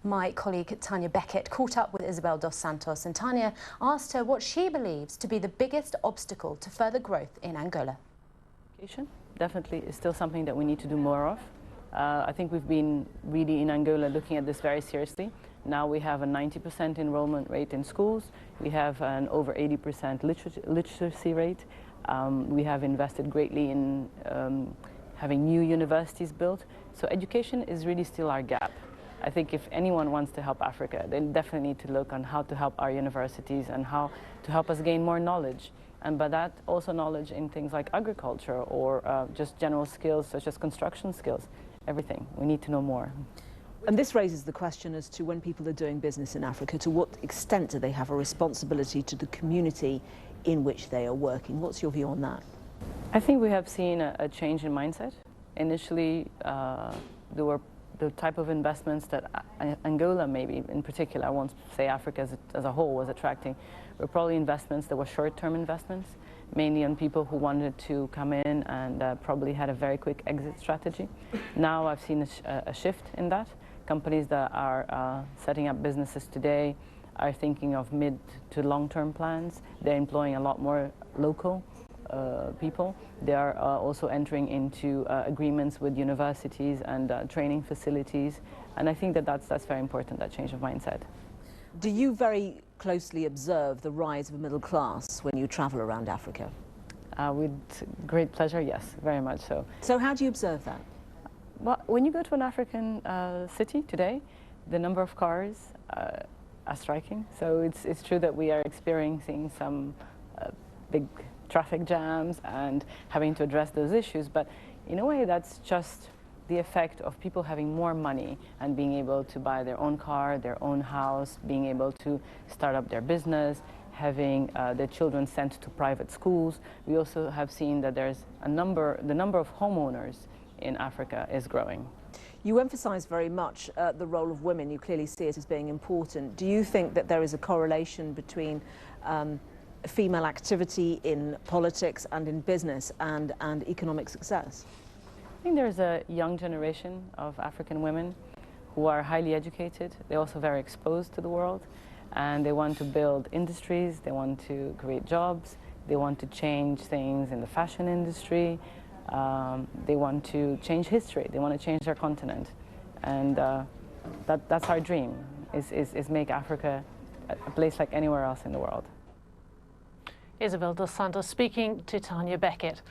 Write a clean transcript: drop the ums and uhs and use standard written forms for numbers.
My colleague Tanya Beckett caught up with Isabel dos Santos, and Tanya asked her what she believes to be the biggest obstacle to further growth in Angola. Education definitely is still something that we need to do more of. I think we've been really in Angola looking at this very seriously. Now we have a 90% enrollment rate in schools. We have an over 80% literacy rate. We have invested greatly in having new universities built. So education is really still our gap. I think if anyone wants to help Africa, they definitely need to look on how to help our universities and how to help us gain more knowledge. And by that, also knowledge in things like agriculture or just general skills such as construction skills. Everything. We need to know more. And this raises the question as to when people are doing business in Africa, to what extent do they have a responsibility to the community in which they are working? What's your view on that? I think we have seen a change in mindset. Initially, there were the type of investments that Angola, maybe in particular, I won't say Africa as a whole, was attracting, were probably investments that were short-term investments, mainly on people who wanted to come in and probably had a very quick exit strategy. Now I've seen a shift in that. Companies that are setting up businesses today are thinking of mid to long-term plans. They're employing a lot more local people. They are also entering into agreements with universities and training facilities. And I think that that's very important, that change of mindset. Do you very closely observe the rise of a middle class when you travel around Africa? With great pleasure, yes, very much so. So how do you observe that? Well, when you go to an African city today, the number of cars are striking. So it's true that we are experiencing some big traffic jams and having to address those issues, but in a way that's just the effect of people having more money and being able to buy their own car, their own house, being able to start up their business, having their children sent to private schools. We also have seen that there's the number of homeowners in Africa is growing. You emphasize very much the role of women. You clearly see it as being important. Do you think that there is a correlation between female activity in politics and in business and economic success? I think there's a young generation of African women who are highly educated. They're also very exposed to the world, and they want to build industries, they want to create jobs, they want to change things in the fashion industry, they want to change history, they want to change their continent. And that's our dream, is make Africa a place like anywhere else in the world. Isabel dos Santos speaking to Tanya Beckett.